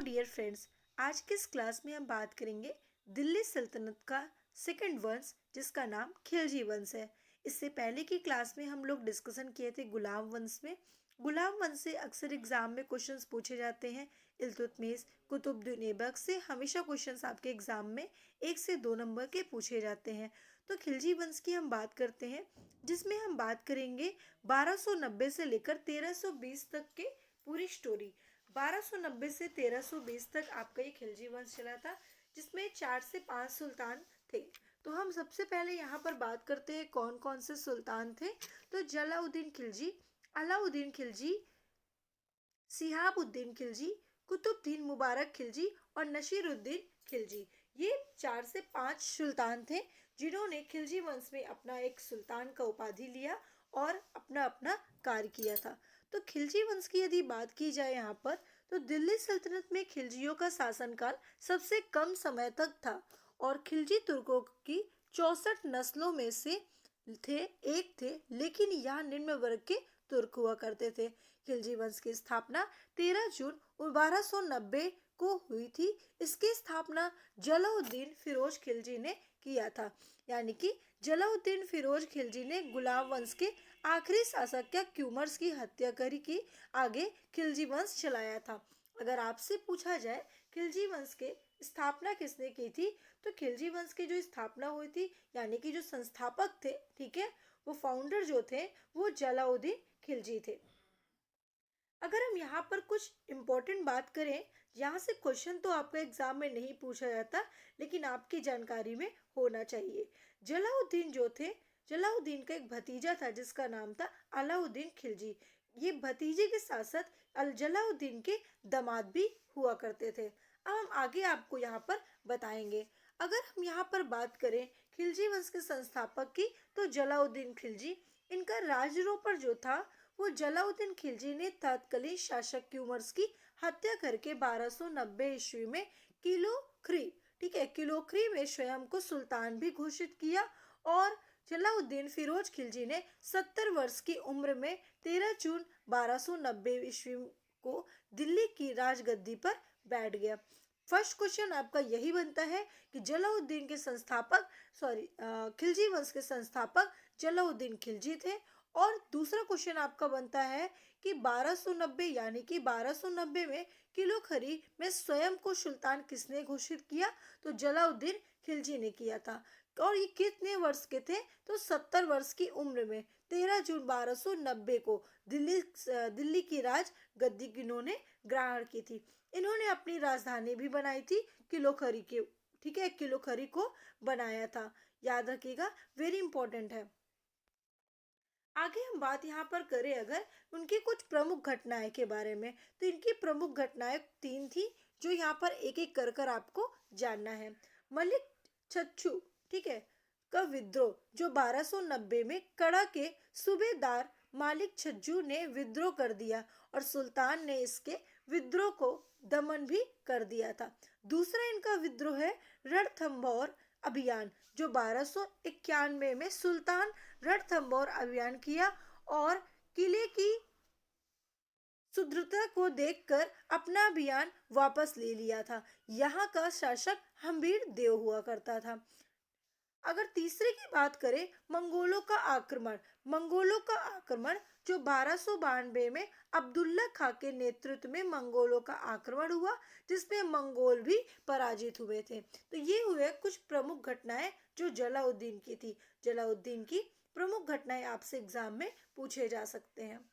Dear friends, आज की इस क्लास में हम बात करेंगे दिल्ली सल्तनत का सेकंड वंश जिसका नाम खिलजी वंश है। इससे पहले की क्लास में हम लोग डिस्कशन किए थे गुलाम वंश में। गुलाम वंश से अक्सर एग्जाम में क्वेश्चंस पूछे जाते हैं। इल्तुतमिश, कुतुबुद्दीन ऐबक से हमेशा क्वेश्चंस आपके एग्जाम में 1 से 2 नंबर के पूछे जाते हैं। तो खिलजी वंश की हम बात करते हैं, जिसमें हम बात करेंगे 1290 से लेकर 1320 तक के पूरी स्टोरी। 1290 से 1320 तक आपका ये खिलजी वंश चला था, जिसमें 4 से 5 सुल्तान थे। तो हम सबसे पहले यहाँ पर बात करते हैं कौन कौन से सुल्तान थे। तो जलाउद्दीन खिलजी, अलाउद्दीन खिलजी, सिहाबुद्दीन खिलजी, कुतुबुद्दीन मुबारक खिलजी और नसीरुद्दीन खिलजी। ये 4 से 5 सुल्तान थे जिन्होंने खिलजी वंश में अपना एक सुल्तान का उपाधि लिया और अपना अपना कार्य किया था। तो खिलजी वंश की यदि बात की जाए यहाँ पर, तो दिल्ली सल्तनत में खिलजियों का शासनकाल सबसे कम समय तक था और खिलजी तुर्कों की 64 नस्लों में से एक थे, लेकिन यहाँ निम्न वर्ग के तुर्क हुआ करते थे। खिलजी वंश की स्थापना 13 जून 1290 को हुई थी। इसकी स्थापना जलाउद्दीन फिरोज खिलजी ने किया था, यानी कि जलाउद्दीन फिरोज खिलजी ने गुलाम वंश के आखिरी शासक या क्यूमर्स की हत्या करी की आगे खिलजी वंश चलाया था। अगर आपसे पूछा जाए खिलजी वंश के स्थापना किसने की थी, तो खिलजी वंश की जो स्थापना हुई थी, यानी कि जो संस्थापक थे, ठीक है, वो फाउंडर जो थे वो जलाउद्दीन खिलजी थे। अगर हम यहाँ पर कुछ इम्पोर्टेंट बात करें, यहाँ से क्वेश्चन तो आपका एग्जाम में नहीं पूछा जाता, लेकिन आपकी जानकारी में होना चाहिए। जलाउद्दीन जो थे, जलाउद्दीन का एक भतीजा था जिसका नाम था अलाउद्दीन खिलजी। ये भतीजे के साथ साथ अल जलाउद्दीन के दामाद भी हुआ करते थे। अब हम आगे आपको यहाँ पर बताएंगे। अगर हम यहाँ पर बात करें खिलजी वंश के संस्थापक की, तो जलाउद्दीन खिलजी, इनका राजरोपर जो था वो जलाउद्दीन खिलजी ने तत्कालीन शासक क्यूमर्स की हत्या करके 1290 ईस्वी में किलोखरी, ठीक है, किलोखरी में स्वयं को सुल्तान भी घोषित किया। और जलाउद्दीन फिरोज खिलजी ने 70 वर्ष की उम्र में 13 जून 1290 ईस्वी को दिल्ली की राजगद्दी पर बैठ गया। फर्स्ट क्वेश्चन आपका यही बनता है कि जलाउद्दीन के संस्थापक, खिलजी वंश के संस्थापक जलाउद्दीन खिलजी थे। और दूसरा क्वेश्चन आपका बनता है कि 1290, यानी कि 1290 में किलोखरी में स्वयं को सुल्तान किसने घोषित किया, तो जलाउद्दीन खिलजी ने किया था। और ये कितने वर्ष के थे, तो 70 वर्ष की उम्र में 13 जून 1290 को दिल्ली की राज गद्दी इन्होंने ग्रहण की थी। इन्होंने अपनी राजधानी भी बनाई थी किलोखरी के, ठीक है, किलोखरी को बनाया था। याद रखिएगा, वेरी इंपॉर्टेंट है। आगे हम बात यहाँ पर करें अगर उनकी कुछ प्रमुख घटनाएं के बारे में, तो इनकी प्रमुख घटनाएं 3 थी, जो यहाँ पर एक एक कर कर आपको जानना है। मलिक छच्छू, ठीक है, का विद्रोह, जो 1290 में कड़ा के सूबेदार मालिक छज्जू ने विद्रोह कर दिया और सुल्तान ने इसके विद्रोह को दमन भी कर दिया था। दूसरा इनका विद्रोह है रणथंभौर अभियान, जो 1291 में सुल्तान रणथंभौर अभियान किया और किले की सुदृढ़ता को देखकर अपना अभियान वापस ले लिया था। यहाँ का शासक हम्बीर देव हुआ करता था। अगर तीसरे की बात करें, मंगोलों का आक्रमण जो 1292 में अब्दुल्ला खां के नेतृत्व में मंगोलों का आक्रमण हुआ, जिसमें मंगोल भी पराजित हुए थे। तो ये हुए कुछ प्रमुख घटनाएं जो जलाउद्दीन की थी। जलाउद्दीन की प्रमुख घटनाएं आपसे एग्जाम में पूछे जा सकते हैं।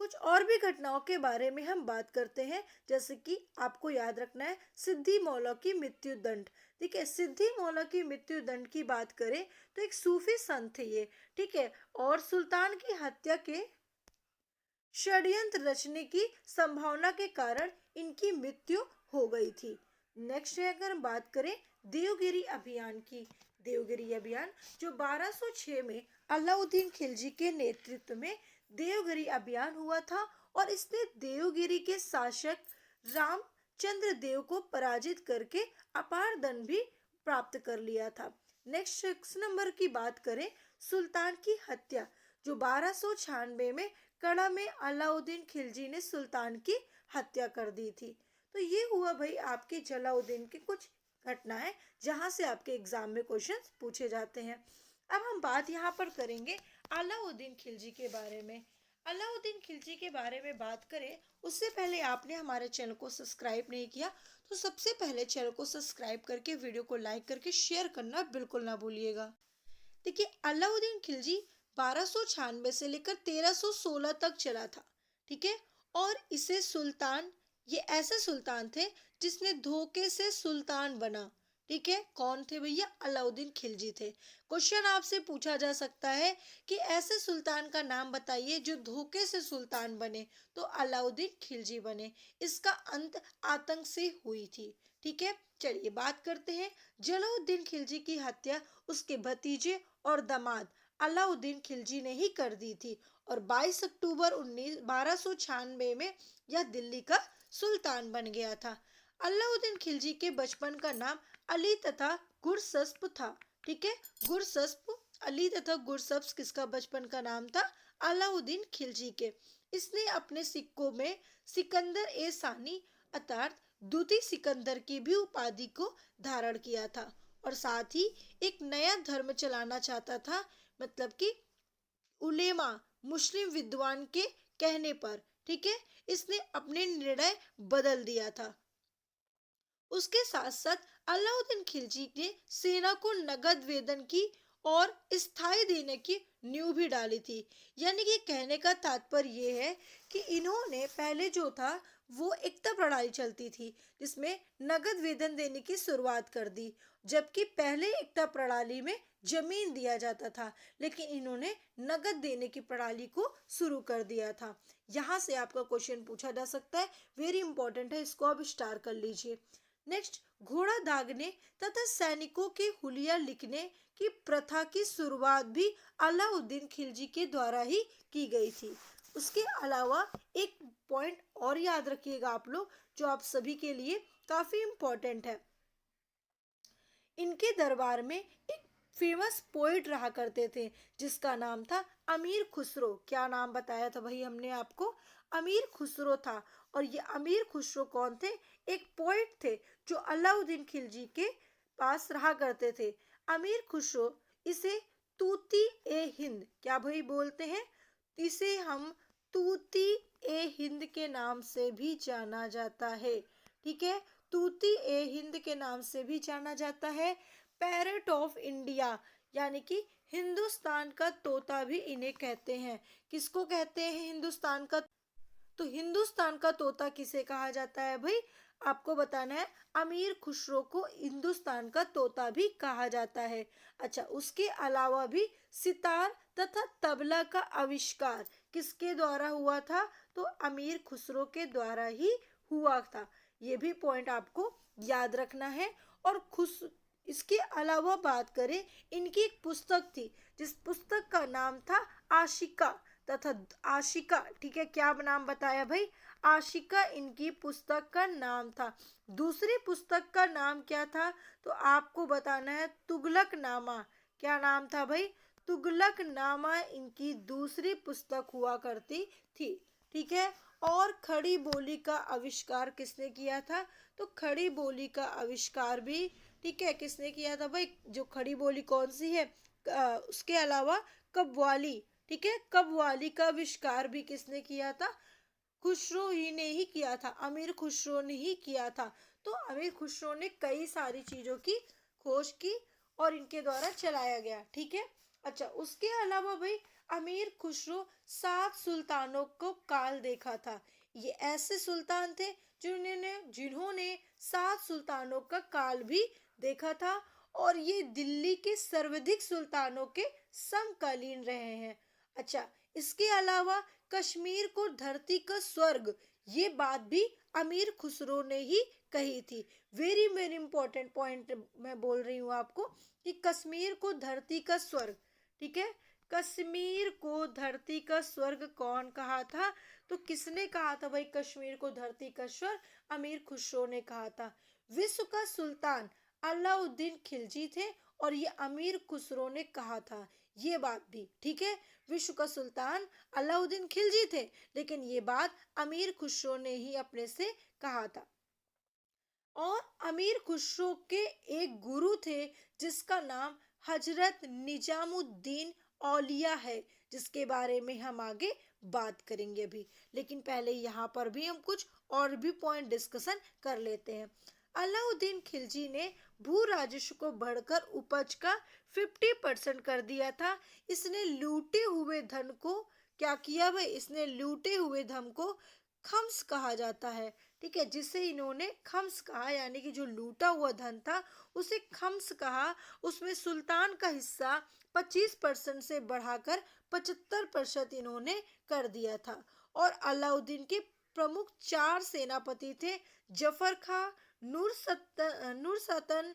कुछ और भी घटनाओं के बारे में हम बात करते हैं, जैसे कि आपको याद रखना है सिद्दी मौला की मृत्यु दंड। ठीक है, सिद्दी मौला की मृत्यु दंड की बात करें तो एक सूफी संत थे ये, ठीक है, और सुल्तान की हत्या के षड्यंत्र रचने की संभावना के कारण इनकी मृत्यु हो गई थी। नेक्स्ट है, अगर हम बात करें देवगिरी अभियान की। देवगिरी अभियान जो 1206 में अलाउद्दीन खिलजी के नेतृत्व में देवगिरी अभियान हुआ था और इसने देवगिरी के शासक रामचंद्र देव को पराजित करके अपार धन भी प्राप्त कर लिया था। नेक्स्ट 6 नंबर की बात करें, सुल्तान की हत्या, जो 1296 में कड़ा में अलाउद्दीन खिलजी ने सुल्तान की हत्या कर दी थी। तो ये हुआ भाई आपके जलाउद्दीन की कुछ घटनाएं जहां से आपके एग्जाम में क्वेश्चंस पूछे जाते हैं। अब हम बात यहाँ पर करेंगे अलाउद्दीन खिलजी के बारे में। अलाउद्दीन खिलजी के बारे में बात करें उससे पहले आपने हमारे चैनल को सब्सक्राइब नहीं किया तो सबसे पहले चैनल को सब्सक्राइब करके वीडियो को लाइक करके शेयर करना बिल्कुल ना भूलिएगा। देखिए अलाउद्दीन खिलजी 1296 से लेकर 1316 तक चला था। ठीक है। और इसे सुल्तान, ये ऐसे सुल्तान थे जिसने धोखे से सुल्तान बना। ठीक है। कौन थे भैया? अलाउद्दीन खिलजी थे। क्वेश्चन आपसे पूछा जा सकता है कि ऐसे सुल्तान का नाम बताइए जो धोखे से सुल्तान बने, तो अलाउद्दीन खिलजी बने। इसका अंत आतंक से हुई थी। ठीक है। चलिए बात करते हैं। जलाउद्दीन खिलजी की हत्या उसके भतीजे और दामाद अलाउद्दीन खिलजी ने ही कर दी थी और 22 अक्टूबर 1296 में यह दिल्ली का सुल्तान बन गया था। अलाउद्दीन खिलजी के बचपन का नाम अली तथा गुरसस्प था। ठीक है। गुरसस्प, अली तथा गुरसप्स किसका बचपन का नाम था? अलाउद्दीन खिलजी के। इसने अपने सिक्कों में सिकंदर ए सानी अर्थात द्वितीय सिकंदर की भी उपाधि को धारण किया था और साथ ही एक नया धर्म चलाना चाहता था, मतलब कि उलेमा, मुस्लिम विद्वान के कहने पर। ठीक है। इसने अपने निर्णय बदल दिया था। उसके साथ साथ अलाउद्दीन खिलजी ने सेना को नगद वेतन की और स्थायी देने की नींव भी डाली थी। यानी कि कहने का तात्पर्य ये है कि इन्होंने पहले जो था वो एकता प्रणाली चलती थी जिसमें नगद वेतन देने की शुरुआत कर दी, जबकि पहले एकता प्रणाली में जमीन दिया जाता था, लेकिन इन्होंने नगद देने की प्रणाली को शुरू कर दिया था। यहाँ से आपका क्वेश्चन पूछा जा सकता है, वेरी इंपॉर्टेंट है, इसको आप स्टार कर लीजिए। नेक्स्ट, घोड़ा दागने तथा सैनिकों के हुलिया लिखने की प्रथा की शुरुआत भी अलाउद्दीन खिलजी के द्वारा ही की गई थी। उसके अलावा एक पॉइंट और याद रखिएगा आप लोग, जो आप सभी के लिए काफी इम्पोर्टेंट है। इनके दरबार में एक फेमस पोइट रहा करते थे जिसका नाम था अमीर खुसरो। क्या नाम बताया था भाई हमने आपको? अमीर खुसरो था। और ये अमीर खुसरो कौन थे? एक पोइट थे जो अलाउद्दीन खिलजी के पास रहा करते थे। अमीर खुसरो, इसे तूती ए हिंद, क्या भाई बोलते हैं? इसे हम तूती ए हिंद के नाम से भी जाना जाता है। ठीक है। तूती ए हिंद के नाम से भी जाना जाता है। पैरट ऑफ इंडिया, यानी कि हिंदुस्तान का तोता भी इन्हें कहते हैं। किसको कहते हैं हिंदुस्तान का? तो हिंदुस्तान का तोता किसे कहा जाता है भाई? आपको बताना है। अमीर खुसरो को हिंदुस्तान का तोता भी कहा जाता है। अच्छा, उसके अलावा भी सितार तथा तबला का आविष्कार किसके द्वारा हुआ था? तो अमीर खुसरो के द्वारा ही हुआ था। ये भी पॉइंट आपको याद रखना है। और खुश इसके अलावा बात करें, इनकी एक पुस्तक थी जिस पुस्तक का नाम था आशिका तथा आशिका। ठीक है। क्या नाम बताया भाई? आशिका इनकी पुस्तक का नाम था। दूसरी पुस्तक का नाम क्या था? तो आपको बताना है तुगलक नामा। क्या नाम था भाई? तुगलक नामा इनकी दूसरी पुस्तक हुआ करती थी। ठीक है। और खड़ी बोली का आविष्कार किसने किया था? तो खड़ी बोली का आविष्कार भी, ठीक है, किसने किया था भाई? जो खड़ी बोली कौन सी है? उसके अलावा कव्वाली। ठीक है। कव्वाली का आविष्कार भी किसने किया था? खुसरो ही ने ही किया था। अमीर खुसरो ने ही किया था। तो अमीर खुसरो ने कई सारी चीजों की खोज की और इनके द्वारा चलाया गया। ठीक है। अच्छा, उसके अलावा भाई अमीर खुसरो 7 सुल्तानों को काल देखा था। ये ऐसे सुल्तान थे जिन्होंने 7 सुल्तानों का काल भी देखा था और ये दिल्ली के सर्वाधिक सुल्तानों के समकालीन रहे हैं। अच्छा, इसके अलावा कश्मीर को धरती का स्वर्ग, ये बात भी अमीर खुसरो ने ही कही थी। वेरी वेरी इंपॉर्टेंट पॉइंट मैं बोल रही हूँ आपको कि कश्मीर को धरती का स्वर्ग। ठीक है। कश्मीर को धरती का स्वर्ग कौन कहा था? तो किसने कहा था भाई कश्मीर को धरती का स्वर्ग? अमीर खुसरो ने कहा था। विश्व का सुल्तान अलाउद्दीन खिलजी थे और ये अमीर खुसरो ने कहा था। ये बात भी, ठीक है। विश्व का सुल्तान अलाउद्दीन खिलजी थे, लेकिन ये बात अमीर खुसरो ने ही अपने से कहा था। और अमीर खुसरो के एक गुरु थे जिसका नाम हजरत निजामुद्दीन औलिया है, जिसके बारे में हम आगे बात करेंगे अभी। लेकिन पहले यहाँ पर भी हम कुछ और भी पॉइंट डिस्कशन कर लेते हैं। अलाउद्दीन खिलजी ने भू राजस्व को बढ़कर उपज का 50% कर दिया था। इसने लूटे हुए धन को क्या किया भाई, इसने लूटे हुए धन को खम्स कहा जाता है, ठीक है, जिसे इन्होंने खम्स कहा, यानी कि जो लूटा हुआ धन था उसे खम्स कहा। उसमें सुल्तान का हिस्सा 25% से बढ़ाकर 75% इन्होंने कर दिया था। और अलाउद्दीन के प्रमुख 4 सेनापति थे, जफर खां, नूरसतन,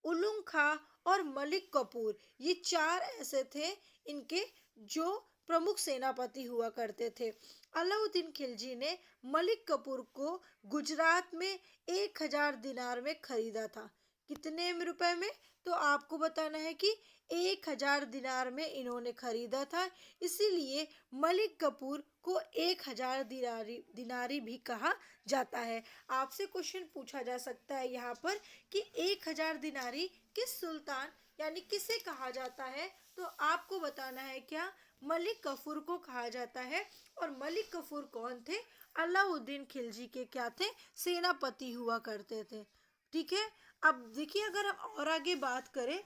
उलुग खां और मलिक कफूर। ये 4 ऐसे थे इनके जो प्रमुख सेनापति हुआ करते थे। अलाउद्दीन खिलजी ने मलिक कफूर को गुजरात में 1000 दिनार में खरीदा था। कितने रुपए में? तो आपको बताना है कि 1000 दिनार में इन्होंने खरीदा था। इसीलिए मलिक कफूर को 1000 दिनारी भी कहा जाता है। आपसे क्वेश्चन पूछा जा सकता है यहाँ पर कि 1000 दिनारी किस सुल्तान यानी किसे कहा जाता है? तो आपको बताना है क्या? मलिक कफूर को कहा जाता है। और मलिक कफूर कौन थे? अलाउद्दीन खिलजी के क्या थे? सेनापति हुआ करते थे, ठीक है। अब देखिए, अगर हम और आगे बात करें,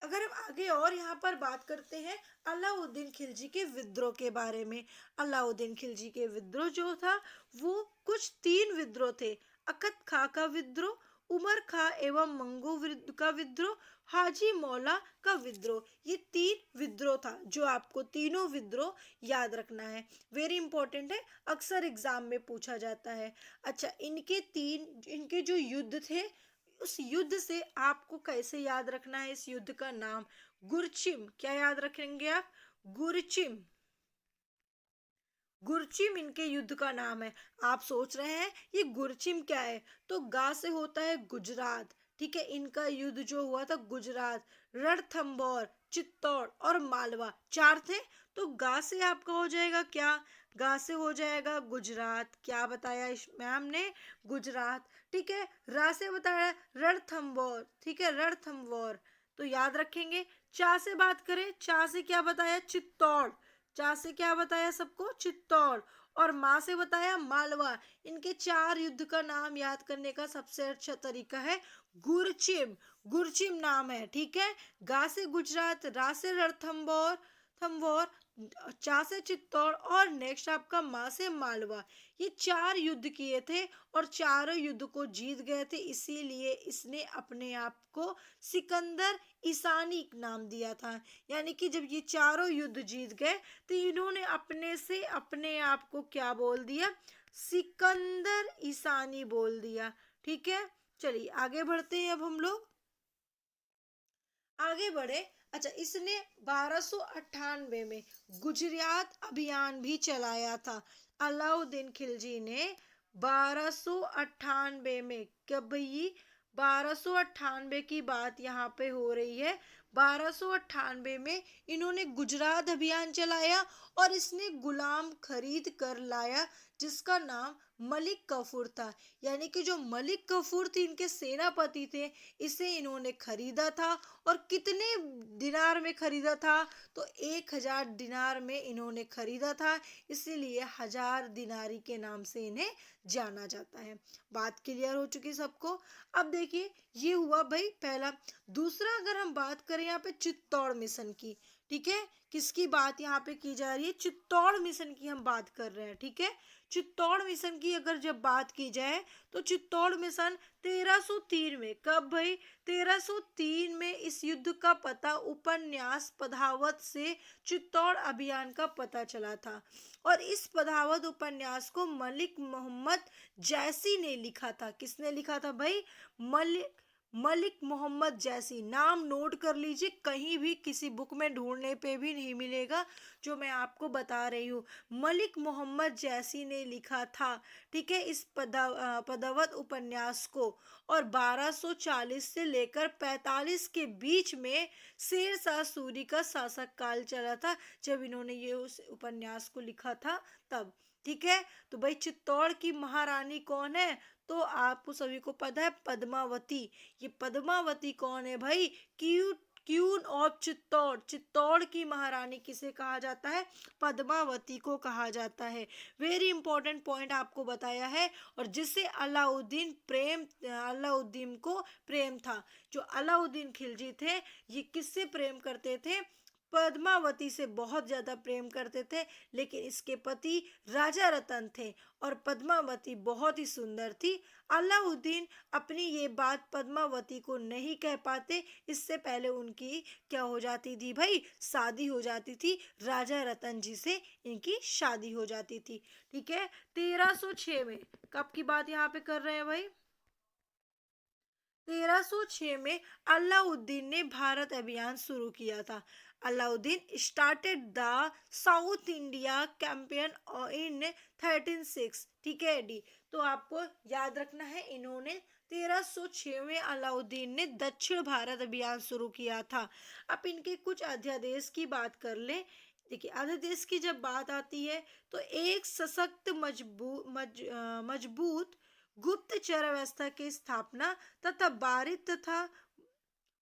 अगर हम आगे और यहाँ पर बात करते हैं अलाउद्दीन खिलजी के विद्रोह के बारे में। अलाउद्दीन खिलजी के विद्रोह जो था वो कुछ 3 विद्रोह थे। अकत खां का विद्रोह, उमर खां एवं मंगू का विद्रोह, हाजी मौला का विद्रोह। ये 3 विद्रोह था, जो आपको तीनों विद्रोह याद रखना है। वेरी इंपॉर्टेंट है, अक्सर एग्जाम में पूछा जाता है। अच्छा, इनके जो युद्ध थे, उस युद्ध से आपको कैसे याद रखना है? इस युद्ध का नाम गुरचिम। क्या याद रखेंगे आप? गुरचिम। गुरचिम इनके युद्ध का नाम है। आप सोच रहे हैं ये गुरचिम क्या है? तो गा से होता है गुजरात, ठीक है। इनका युद्ध जो हुआ था गुजरात, रणथंभौर, चित्तौड़ और मालवा 4 थे। तो गा से आपका हो जाएगा क्या? गा से हो जाएगा गुजरात। क्या बताया इस मैम ने? गुजरात, ठीक है। रा से बताया रणथंभौर, ठीक है, रणथंभौर। तो याद रखेंगे। चा से बात करें, चा से क्या बताया? चित्तौड़। चा से क्या बताया सबको? चित्तौड़। और माँ से बताया मालवा। इनके 4 युद्ध का नाम याद करने का सबसे अच्छा तरीका है गुरचिम। गुरचिम नाम है, ठीक है। गा से गुजरात, रा से रणथंभौर, थंभौर, चा से चित्तौड़ और नेक्स्ट आपका माँ से मालवा। ये 4 युद्ध किए थे और चारों युद्ध को जीत गए थे। इसीलिए इसने अपने आप को सिकंदर ईसानी नाम दिया था। यानी कि जब ये चारों युद्ध जीत गए तो इन्होंने अपने से अपने आप को क्या बोल दिया? सिकंदर ईसानी बोल दिया, ठीक है। चलिए आगे बढ़ते हैं। अब हम लोग आगे बढ़े। अच्छा, इसने 1298 में गुजरात अभियान भी चलाया था। अलाउद्दीन खिलजी ने 1298 में, कब ये 1298 की बात यहाँ पे हो रही है। 1298 में इन्होंने गुजरात अभियान चलाया और इसने गुलाम खरीद कर लाया जिसका नाम मलिक कफूर था। यानी कि जो मलिक कफूर थी, इनके सेनापति थे, इसे इन्होंने खरीदा था। और कितने दिनार में खरीदा था? तो 1000 दिनार में इन्होंने खरीदा था। इसीलिए 1000 दिनारी के नाम से इन्हें जाना जाता है। बात क्लियर हो चुकी सबको? अब देखिए, ये हुआ भाई पहला। दूसरा, अगर हम बात करें यहाँ पे चित्तौड़ मिशन की, ठीक है, किसकी बात यहाँ पे की जा रही है? चित्तौड़ मिशन की हम बात कर रहे हैं, ठीक है। चित्तौड़ मिशन की अगर जब बात की जाए तो चित्तौड़ मिशन 1303 में, कब भाई? 1303 में इस युद्ध का पता उपन्यास पधावत से चित्तौड़ अभियान का पता चला था। और इस पधावत उपन्यास को मलिक मोहम्मद जैसी ने लिखा था। किसने लिखा था भाई? मलिक मलिक मोहम्मद जैसी, नाम नोट कर लीजिए, कहीं भी किसी बुक में ढूंढने पे भी नहीं मिलेगा, जो मैं आपको बता रही हूँ। मलिक मोहम्मद जैसी ने लिखा था, ठीक है, इस पदावत उपन्यास को। और 1240 से लेकर 45 के बीच में शेर शाह सूरी का शासक काल चला था, जब इन्होंने ये उस उपन्यास को लिखा था तब। ठीक है, तो भाई चित्तौड़ की महारानी कौन है? तो आपको सभी को पता है, पद्मावती। ये पद्मावती कौन है भाई? Queen of Chittor. चित्तौड़ की महारानी किसे कहा जाता है? पद्मावती को कहा जाता है। वेरी इंपॉर्टेंट पॉइंट आपको बताया है। और जिसे अलाउद्दीन को प्रेम था, जो अलाउद्दीन खिलजी थे, ये किससे प्रेम करते थे? पद्मावती से बहुत ज्यादा प्रेम करते थे। लेकिन इसके पति राजा रतन थे और पद्मावती बहुत ही सुंदर थी। अलाउद्दीन अपनी ये बात पद्मावती को नहीं कह पाते, इससे पहले उनकी क्या हो जाती थी भाई? शादी हो जाती थी, राजा रतन जी से इनकी शादी हो जाती थी। ठीक है, 1306 में, कब की बात यहाँ पे कर रहे हैं भाई? 1306 में अलाउद्दीन ने भारत अभियान शुरू किया था। Alauddin started the south India campaign in 1306। ठीक है डी, तो आपको याद रखना है, इन्होंने 1306 में अलाउद्दीन ने दक्षिण भारत अभियान शुरू किया था। अब इनके कुछ अध्यादेश की बात कर ले। देखिए, अध्यादेश की जब बात आती है तो एक सशक्त मजबूत गुप्तचर व्यवस्था की स्थापना तथा बारित तथा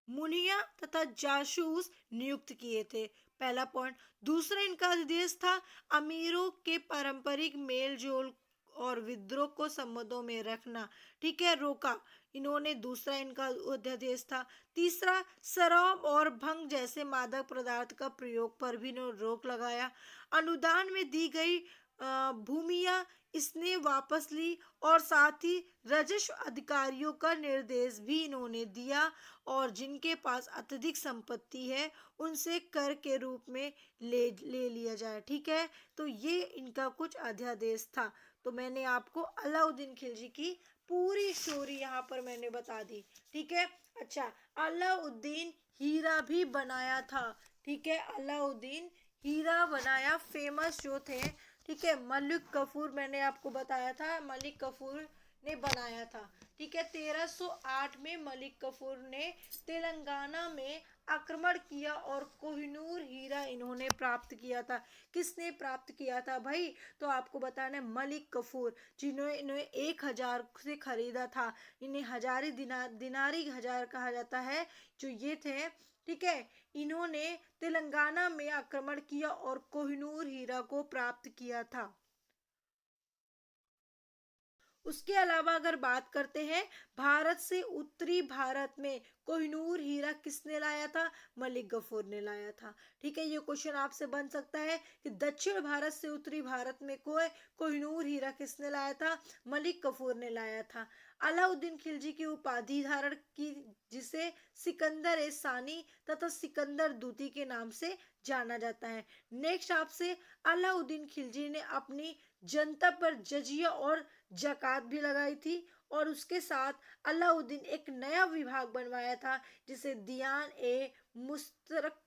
मुनिया तथा जासूस नियुक्त किए थे। पहला पॉइंट। दूसरा इनका आदेश था अमीरों के पारंपरिक मेल जोल और विद्रोह को संबंधों में रखना। ठीक है, रोका। इन्होंने दूसरा इनका अध्यादेश था। तीसरा, शराब और भंग जैसे मादक पदार्थ का प्रयोग पर भी इन्होंने रोक लगाया। अनुदान में दी गई भूमिया इसने वापस ली और साथ ही राजस्व अधिकारियों का निर्देश भी इन्होंने दिया, और जिनके पास अत्यधिक संपत्ति है उनसे कर के रूप में ले लिया जाए। ठीक है, तो ये इनका कुछ अध्यादेश था। तो मैंने आपको अलाउद्दीन खिलजी की पूरी स्टोरी यहाँ पर मैंने बता दी। ठीक है, अच्छा, अलाउद्दीन हीरा भी बनाया था। ठीक है, अलाउद्दीन हीरा बनाया, फेमस जो थे। ठीक है, मलिक कफूर, मैंने आपको बताया था, मलिक कफूर ने बनाया था। ठीक है, 1308 में मलिक कफूर ने तेलंगाना में आक्रमण किया और कोहिनूर हीरा इन्होंने प्राप्त किया था। किसने प्राप्त किया था भाई? तो आपको बताना है, मलिक कफूर, जिन्होंने इन्हें 1000 से खरीदा था। इन्हें हजारी दिनारी हजार कहा जाता है, जो ये थे। ठीक है, इन्होंने तेलंगाना में आक्रमण किया और कोहिनूर हीरा को प्राप्त किया था। उसके अलावा अगर बात करते हैं, भारत से उत्तरी भारत में कोहिनूर हीरा किसने लाया था? मलिक गफूर ने लाया था। ठीक है, ये क्वेश्चन आपसे बन सकता है कि दक्षिण भारत से उत्तरी भारत में कोहिनूर हीरा किसने लाया था? मलिक गफूर ने लाया था। अलाउद्दीन खिलजी की उपाधि धारण की, जिसे सिकंदर ए सानी तथा सिकंदर दूती के नाम से जाना जाता है। नेक्स्ट आपसे, अलाउद्दीन खिलजी ने अपनी जनता पर जजिया और जकात भी लगाई थी, और उसके साथ अलाउद्दीन एक नया विभाग बनवाया था, जिसे दियान ए मुस्तरक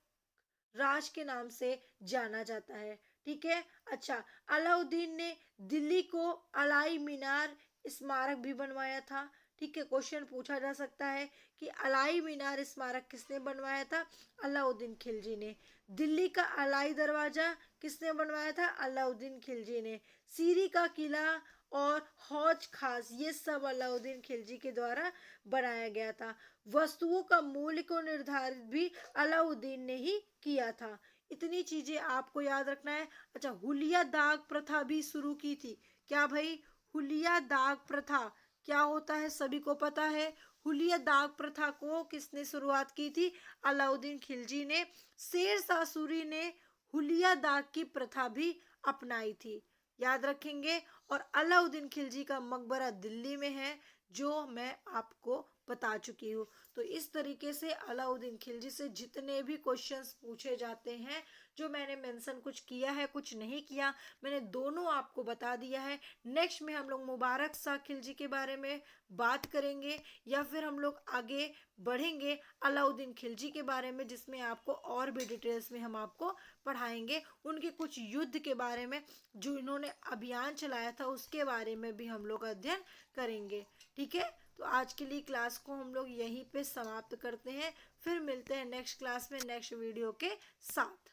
राज के नाम से जाना जाता है। ठीक है, अच्छा, अलाउद्दीन ने दिल्ली को अलाई मीनार स्मारक भी बनवाया था। ठीक है, क्वेश्चन पूछा जा सकता है कि अलाई मीनार स्मारक किसने बनवाया था? अलाउद्दीन खिलजी ने। दिल्ली का अलाई दरवाजा किसने बनवाया था? अलाउद्दीन खिलजी ने। सीरी का किला और हौज खास, ये सब अलाउद्दीन खिलजी के द्वारा बनाया गया था। वस्तुओं का मूल्य को निर्धारित भी अलाउद्दीन ने ही किया था। इतनी चीजें आपको याद रखना है। अच्छा, हुलिया दाग प्रथा भी शुरू की थी। क्या भाई? हुलिया दाग प्रथा क्या होता है? सभी को पता है। हुलिया दाग प्रथा को किसने शुरुआत की थी? अलाउद्दीन खिलजी ने। शेर शाह सूरी ने हुलिया दाग की प्रथा भी अपनाई थी, याद रखेंगे। और अलाउद्दीन खिलजी का मकबरा दिल्ली में है, जो मैं आपको बता चुकी हूँ। तो इस तरीके से अलाउद्दीन खिलजी से जितने भी क्वेश्चंस पूछे जाते हैं, जो मैंने मेंशन कुछ किया है कुछ नहीं किया, मैंने दोनों आपको बता दिया है। नेक्स्ट में हम लोग मुबारक शाह खिलजी के बारे में बात करेंगे, या फिर हम लोग आगे बढ़ेंगे अलाउद्दीन खिलजी के बारे में, जिसमें आपको और भी डिटेल्स में हम आपको पढ़ाएंगे। उनके कुछ युद्ध के बारे में, जो इन्होंने अभियान चलाया था उसके बारे में भी हम लोग अध्ययन करेंगे। ठीक है, तो आज के लिए क्लास को हम लोग यहीं पे समाप्त करते हैं। फिर मिलते हैं नेक्स्ट क्लास में नेक्स्ट वीडियो के साथ।